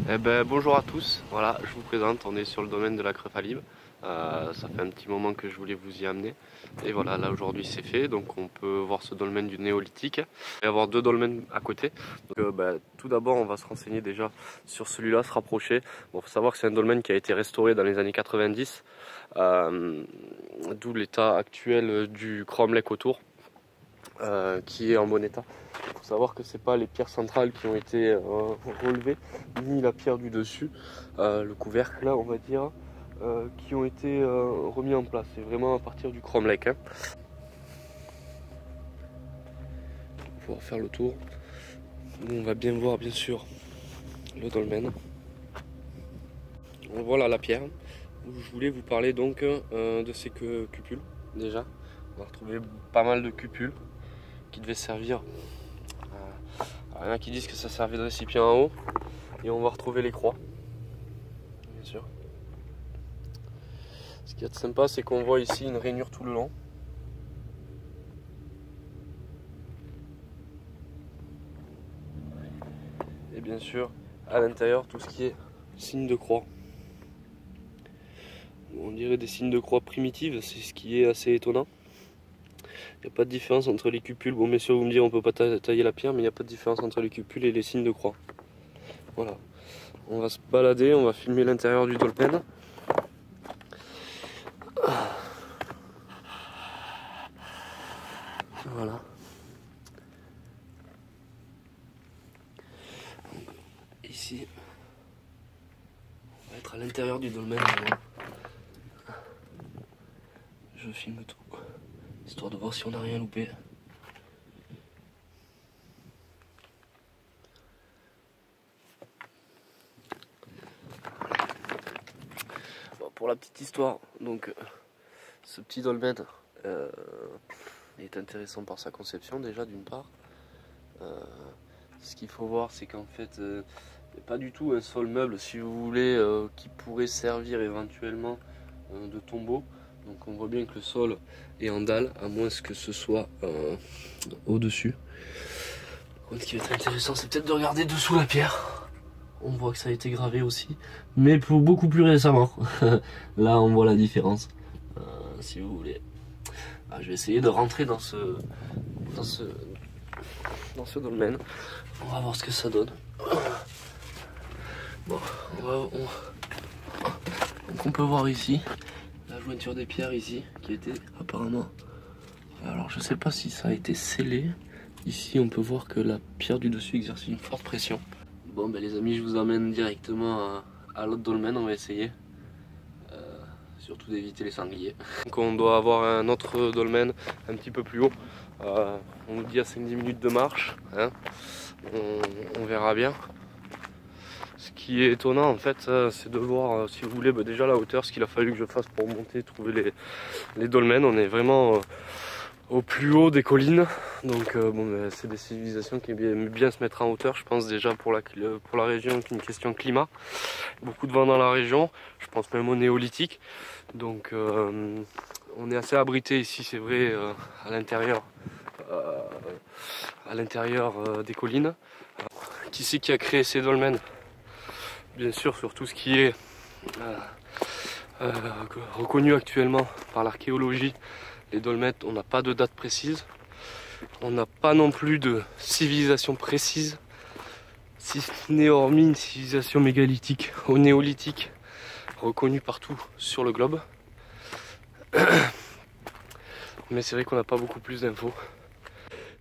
Eh ben, bonjour à tous, voilà, je vous présente, on est sur le domaine de la Creux-Falib. Ça fait un petit moment que je voulais vous y amener. Et voilà, là aujourd'hui c'est fait, donc on peut voir ce dolmen du néolithique. Il va y avoir deux dolmens à côté. Donc, tout d'abord on va se renseigner déjà sur celui-là, se rapprocher. Bon, faut savoir que c'est un dolmen qui a été restauré dans les années 90, d'où l'état actuel du cromlech autour. Qui est en bon état. Il faut savoir que c'est pas les pierres centrales qui ont été relevées, ni la pierre du dessus, le couvercle là on va dire, qui ont été remis en place. C'est vraiment à partir du cromlech. Hein. On va pouvoir faire le tour. Nous, on va bien voir bien sûr le dolmen. Voilà la pierre. Je voulais vous parler donc de ces cupules déjà. On va retrouver pas mal de cupules qui devaient servir. Il y en a qui disent que ça servait de récipient en haut. Et on va retrouver les croix. Bien sûr. Ce qui est sympa, c'est qu'on voit ici une rainure tout le long. Et bien sûr, à l'intérieur, tout ce qui est signe de croix. On dirait des signes de croix primitives, c'est ce qui est assez étonnant. Il n'y a pas de différence entre les cupules. Bon, bien sûr, vous me direz, on peut pas tailler la pierre, mais il n'y a pas de différence entre les cupules et les signes de croix. Voilà. On va se balader, on va filmer l'intérieur du dolmen. Voilà. Ici, on va être à l'intérieur du dolmen. Je filme tout, histoire de voir si on n'a rien loupé. Bon, pour la petite histoire, donc ce petit dolmen est intéressant par sa conception déjà d'une part. Ce qu'il faut voir, c'est qu'en fait il n'y a pas du tout un sol meuble si vous voulez qui pourrait servir éventuellement de tombeau. Donc on voit bien que le sol est en dalle, à moins que ce soit au-dessus. Ce qui va être intéressant, c'est peut-être de regarder dessous la pierre. On voit que ça a été gravé aussi, mais pour beaucoup plus récemment. Là on voit la différence, si vous voulez. Je vais essayer de rentrer dans ce dolmen. On va voir ce que ça donne. Bon, donc on peut voir ici la jointure des pierres ici, qui était apparemment... Alors je sais pas si ça a été scellé. Ici on peut voir que la pierre du dessus exerce une forte pression. Bon ben les amis, je vous emmène directement à l'autre dolmen, on va essayer. Surtout d'éviter les sangliers. Donc on doit avoir un autre dolmen un petit peu plus haut. On nous dit à 5-10 minutes de marche. Hein. On verra bien. Ce qui est étonnant en fait, c'est de voir, si vous voulez, déjà la hauteur, ce qu'il a fallu que je fasse pour monter, trouver les dolmens. On est vraiment au plus haut des collines. Donc bon, c'est des civilisations qui aiment bien se mettre en hauteur. Je pense déjà pour la région, une question de climat. Beaucoup de vent dans la région, je pense même au néolithique. Donc on est assez abrité ici, c'est vrai, à l'intérieur des collines. Qui c'est qui a créé ces dolmens? Bien sûr, sur tout ce qui est reconnu actuellement par l'archéologie, les dolmens, on n'a pas de date précise. On n'a pas non plus de civilisation précise, si ce n'est hormis une civilisation mégalithique au néolithique, reconnue partout sur le globe. Mais c'est vrai qu'on n'a pas beaucoup plus d'infos.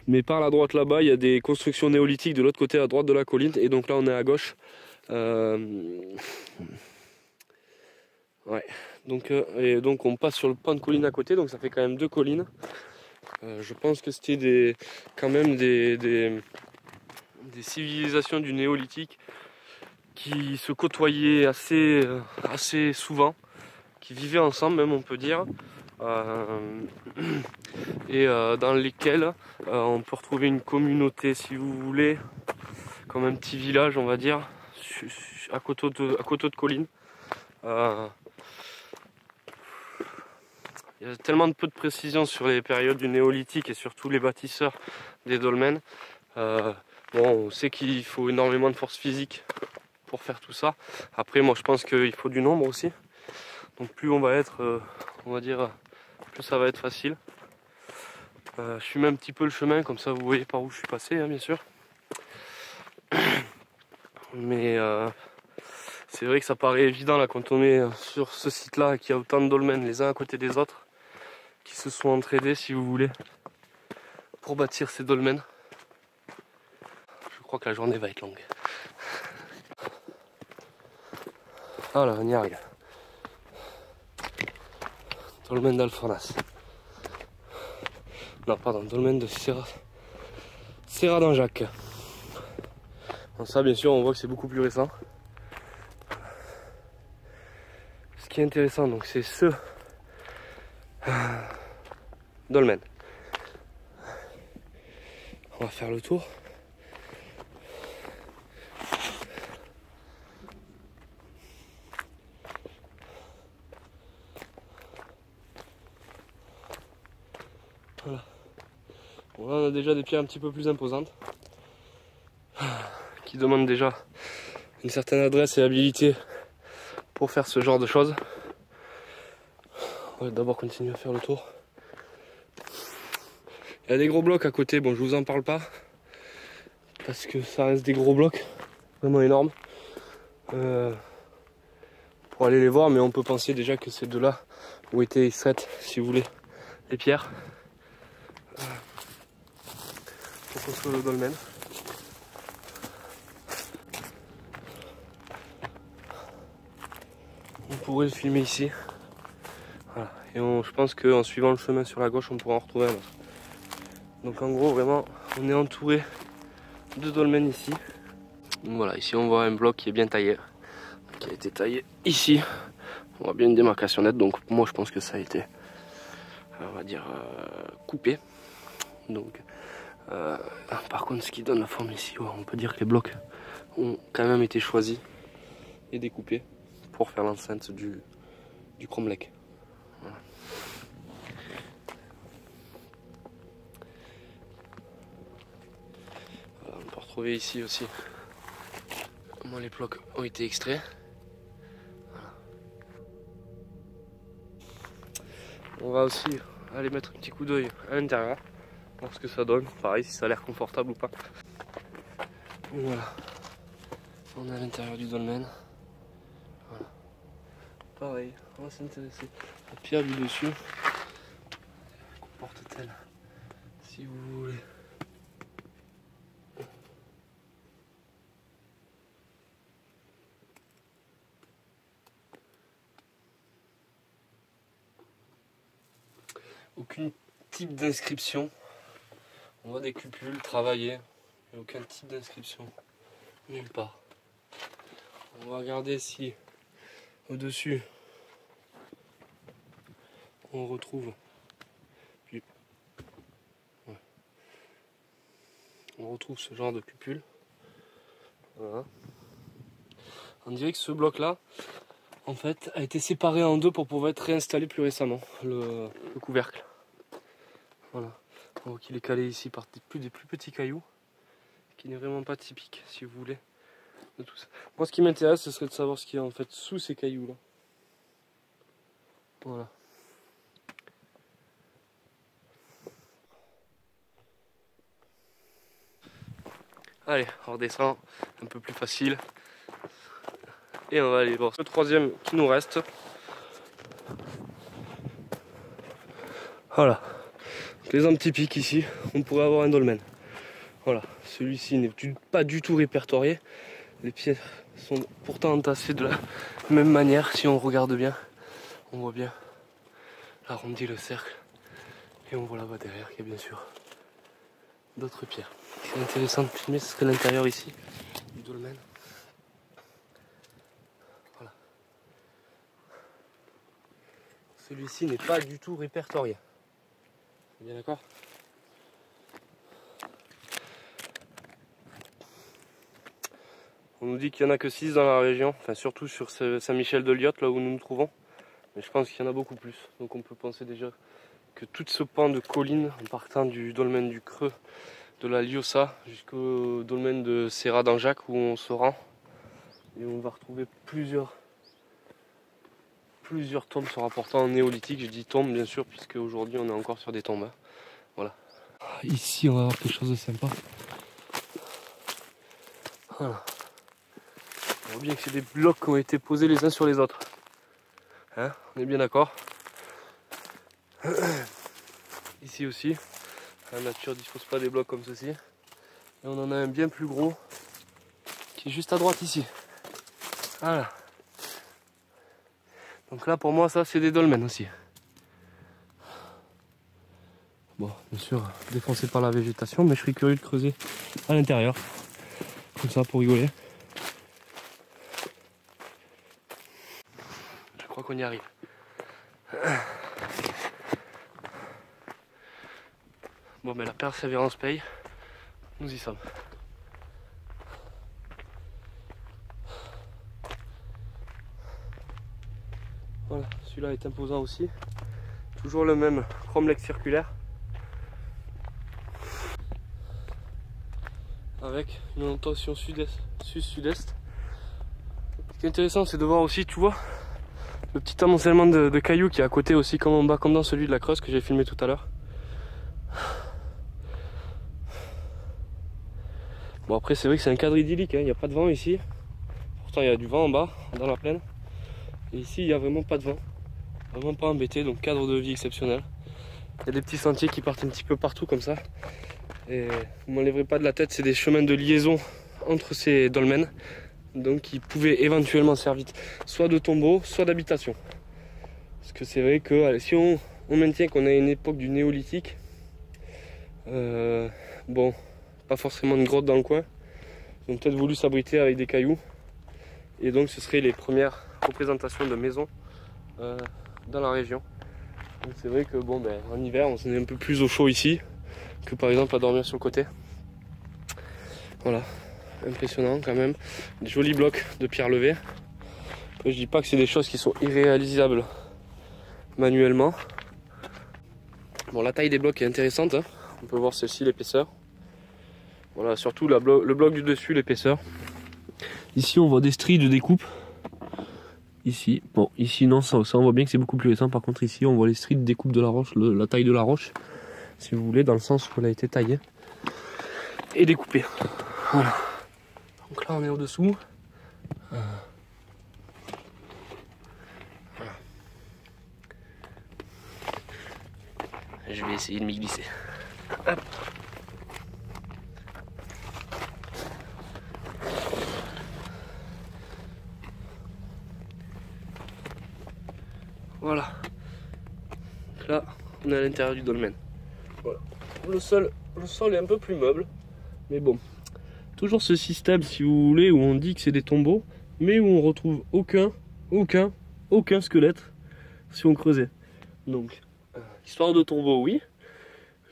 Mais par la droite là-bas, il y a des constructions néolithiques de l'autre côté à droite de la colline. Et donc là, on est à gauche. Ouais. Et donc on passe sur le pan de colline à côté. Donc ça fait quand même deux collines. Je pense que c'était quand même des civilisations du néolithique qui se côtoyaient assez souvent, qui vivaient ensemble même on peut dire, et dans lesquelles on peut retrouver une communauté si vous voulez, comme un petit village on va dire, à côté de collines. Il y a tellement de peu de précision sur les périodes du néolithique et surtout les bâtisseurs des dolmens. Bon, on sait qu'il faut énormément de force physique pour faire tout ça. Après moi je pense qu'il faut du nombre aussi. Donc plus on va être, on va dire, plus ça va être facile. Je fume un petit peu le chemin, comme ça vous voyez par où je suis passé, hein, bien sûr. Mais c'est vrai que ça paraît évident là quand on est sur ce site là, qu'il y a autant de dolmens les uns à côté des autres, qui se sont entraînés si vous voulez, pour bâtir ces dolmens. Je crois que la journée va être longue. Voilà, on y arrive. Dolmen d'Alfornas. Non, pardon, dolmen de Serra d'Anjac. Bon, ça, bien sûr, on voit que c'est beaucoup plus récent. Ce qui est intéressant, donc, c'est ce dolmen. On va faire le tour. Voilà. Bon, là, on a déjà des pierres un petit peu plus imposantes, qui demandent déjà une certaine adresse et habilité pour faire ce genre de choses. On va d'abord continuer à faire le tour. Il y a des gros blocs à côté, bon je vous en parle pas, parce que ça reste des gros blocs, vraiment énormes. Pour aller les voir, mais on peut penser déjà que c'est de là où étaient extraites, si vous voulez, les pierres. Pour construire le dolmen. On pourrait le filmer ici. Voilà. Et je pense qu'en suivant le chemin sur la gauche, on pourra en retrouver un autre. Donc en gros, vraiment, on est entouré de dolmens ici. Donc voilà, ici on voit un bloc qui est bien taillé, qui a été taillé ici. On voit bien une démarcation nette, donc moi je pense que ça a été, on va dire, coupé. Donc, par contre, ce qui donne la forme ici, ouais, on peut dire que les blocs ont quand même été choisis et découpés pour faire l'enceinte du cromlech. Voilà. Voilà, on peut retrouver ici aussi comment les blocs ont été extraits. Voilà. On va aussi aller mettre un petit coup d'œil à l'intérieur, voir ce que ça donne, pareil si ça a l'air confortable ou pas. Voilà, on est à l'intérieur du dolmen. Voilà. Pareil, on va s'intéresser. La pierre du dessus, comporte-t-elle, si vous voulez, aucun type d'inscription. On voit des cupules travaillées, mais aucun type d'inscription, nulle part. On va regarder si au-dessus on retrouve, puis, ouais, on retrouve ce genre de cupule. Voilà. On dirait que ce bloc là en fait a été séparé en deux pour pouvoir être réinstallé plus récemment, le couvercle. Voilà. On voit qu'il est calé ici par des plus petits cailloux, qui n'est vraiment pas typique si vous voulez de tout ça. Moi ce qui m'intéresse ce serait de savoir ce qu'il y a en fait sous ces cailloux là. Voilà. Allez, on redescend, un peu plus facile. Et on va aller voir le troisième qui nous reste. Voilà. L'exemple typique ici, on pourrait avoir un dolmen. Voilà, celui-ci n'est pas du tout répertorié. Les pierres sont pourtant entassées de la même manière. Si on regarde bien, on voit bien l'arrondi, le cercle. Et on voit là-bas derrière qu'il y a bien sûr d'autres pierres. Ce qui est intéressant de filmer, ce serait l'intérieur ici du dolmen. Voilà. Celui-ci n'est pas du tout répertorié. Bien d'accord? On nous dit qu'il n'y en a que 6 dans la région, enfin surtout sur Saint-Michel-de-Liotte, là où nous nous trouvons. Mais je pense qu'il y en a beaucoup plus. Donc on peut penser déjà que tout ce pan de collines, en partant du dolmen du Creux, de la Liossa, jusqu'au dolmen de Serra d'Anjac où on se rend, Et on va retrouver plusieurs tombes se rapportant en néolithique. Je dis tombes bien sûr, puisque aujourd'hui on est encore sur des tombes. Hein. Voilà. Ici on va avoir quelque chose de sympa. Voilà. On voit bien que c'est des blocs qui ont été posés les uns sur les autres. Hein, on est bien d'accord. Ici aussi, la nature ne dispose pas des blocs comme ceci. Et on en a un bien plus gros qui est juste à droite ici. Voilà. Donc là pour moi ça c'est des dolmens aussi. Bon, bien sûr, défoncé par la végétation, mais je serais curieux de creuser à l'intérieur. Comme ça pour rigoler. Je crois qu'on y arrive. Bon, mais la persévérance paye. Nous y sommes. Voilà, celui-là est imposant aussi. Toujours le même cromlech circulaire. Avec une orientation sud-est, sud-sud-est. Ce qui est intéressant, c'est de voir aussi, tu vois, le petit amoncellement de cailloux qui est à côté aussi, comme en bas, comme dans celui de la Creuse que j'ai filmé tout à l'heure. Bon, après, c'est vrai que c'est un cadre idyllique, hein. Il n'y a pas de vent ici. Pourtant, il y a du vent en bas, dans la plaine. Et ici, il n'y a vraiment pas de vent. Vraiment pas embêté, donc cadre de vie exceptionnel. Il y a des petits sentiers qui partent un petit peu partout comme ça. Et vous m'enlèverez pas de la tête, c'est des chemins de liaison entre ces dolmens. Donc qui pouvaient éventuellement servir soit de tombeau, soit d'habitation. Parce que c'est vrai que allez, si on maintient qu'on a une époque du néolithique, bon, pas forcément une grotte dans le coin. Ils ont peut-être voulu s'abriter avec des cailloux. Et donc ce seraient les premières représentations de maisons dans la région. Donc c'est vrai que bon, ben, en hiver on est un peu plus au chaud ici que par exemple à dormir sur le côté. Voilà, impressionnant quand même. Des jolis blocs de pierre levée. Je dis pas que c'est des choses qui sont irréalisables manuellement. Bon, la taille des blocs est intéressante, hein. On peut voir celle-ci, l'épaisseur. Voilà, surtout le bloc du dessus, l'épaisseur. Ici on voit des stries de découpe. Ici, bon, ici non, ça on voit bien que c'est beaucoup plus récent. Par contre ici on voit les stries de découpe de la roche, la taille de la roche, si vous voulez, dans le sens où elle a été taillée et découpée. Voilà. Donc là on est au-dessous. Voilà. Je vais essayer de m'y glisser. Hop. Voilà. Donc là, on est à l'intérieur du dolmen. Voilà. Le sol est un peu plus meuble, mais bon. Toujours ce système, si vous voulez, où on dit que c'est des tombeaux, mais où on retrouve aucun squelette si on creusait. Donc, histoire de tombeau, oui,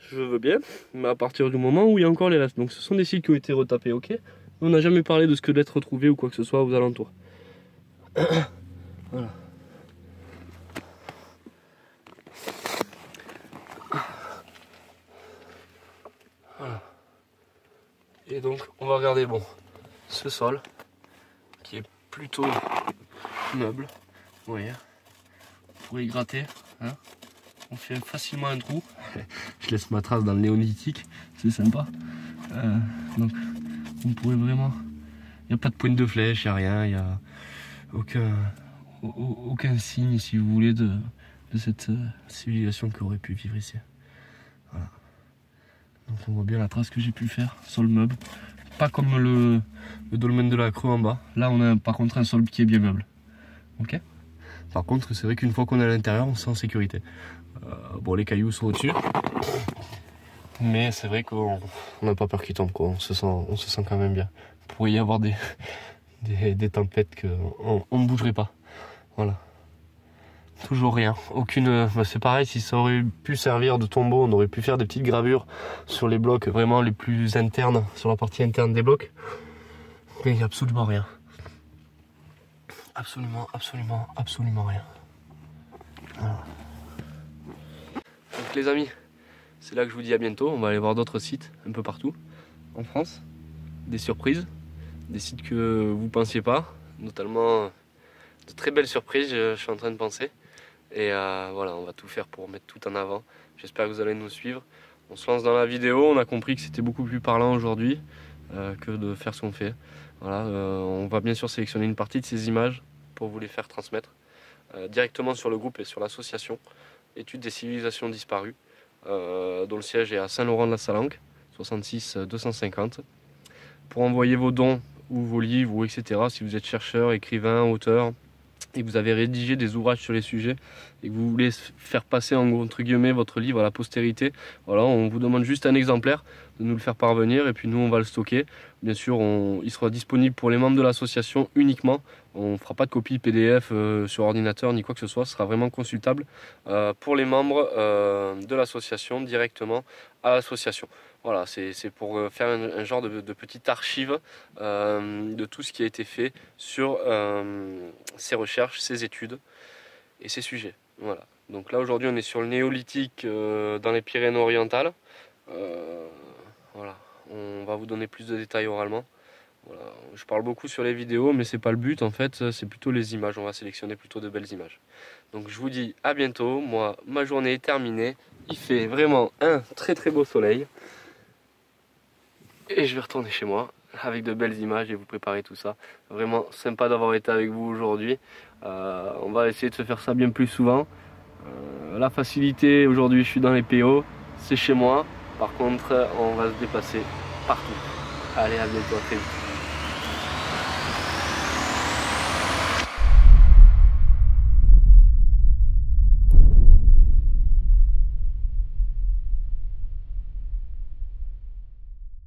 je veux bien, mais à partir du moment où il y a encore les restes. Donc ce sont des sites qui ont été retapés, ok. On n'a jamais parlé de squelettes retrouvés ou quoi que ce soit aux alentours. Voilà. Voilà. Et donc on va regarder bon ce sol qui est plutôt meuble. Vous voyez, vous pourrez y gratter, hein. On fait facilement un trou. Je laisse ma trace dans le néolithique, c'est sympa. Donc on pourrait vraiment. Il n'y a pas de pointe de flèche, il n'y a rien, il n'y a aucun signe, si vous voulez, de cette civilisation qui aurait pu vivre ici. Voilà. Donc on voit bien la trace que j'ai pu faire sur le meuble. Pas comme le dolmen de la Creux en bas. Là on a par contre un sol qui est bien meuble. Ok. Par contre c'est vrai qu'une fois qu'on est à l'intérieur on se sent en sécurité. Bon, les cailloux sont au-dessus. Mais c'est vrai qu'on n'a pas peur qu'ils tombent, quoi. On se sent quand même bien. Il pourrait y avoir des tempêtes qu'on ne bougerait pas. Voilà. Toujours rien. Aucune. Bah c'est pareil, si ça aurait pu servir de tombeau, on aurait pu faire des petites gravures sur les blocs vraiment les plus internes, sur la partie interne des blocs. Mais il n'y a absolument rien. Absolument rien. Voilà. Donc les amis, c'est là que je vous dis à bientôt. On va aller voir d'autres sites un peu partout en France. Des surprises, des sites que vous ne pensiez pas, notamment de très belles surprises, je suis en train de penser. Et voilà, on va tout faire pour mettre tout en avant. J'espère que vous allez nous suivre. On se lance dans la vidéo, on a compris que c'était beaucoup plus parlant aujourd'hui que de faire ce qu'on fait. Voilà, on va bien sûr sélectionner une partie de ces images pour vous les faire transmettre directement sur le groupe et sur l'association Études des civilisations disparues, dont le siège est à Saint-Laurent-de-la-Salanque, 66 250. Pour envoyer vos dons ou vos livres ou etc. si vous êtes chercheur, écrivain, auteur et que vous avez rédigé des ouvrages sur les sujets et que vous voulez faire passer entre guillemets votre livre à la postérité, voilà, on vous demande juste un exemplaire, de nous le faire parvenir et puis nous on va le stocker. Bien sûr il sera disponible pour les membres de l'association uniquement, on ne fera pas de copie PDF sur ordinateur ni quoi que ce soit, ce sera vraiment consultable pour les membres de l'association directement à l'association. Voilà, c'est pour faire un genre de petite archive de tout ce qui a été fait sur ces recherches, ces études et ces sujets. Voilà. Donc là aujourd'hui on est sur le néolithique dans les Pyrénées-Orientales. Voilà. On va vous donner plus de détails oralement. Voilà. Je parle beaucoup sur les vidéos mais c'est pas le but en fait, c'est plutôt les images. On va sélectionner plutôt de belles images. Donc je vous dis à bientôt. Moi ma journée est terminée. Il fait vraiment un très beau soleil. Et je vais retourner chez moi avec de belles images et vous préparer tout ça. Vraiment sympa d'avoir été avec vous aujourd'hui. On va essayer de se faire ça bien plus souvent. La facilité, aujourd'hui je suis dans les PO, c'est chez moi. Par contre on va se dépasser partout. Allez, à bientôt, à très vite.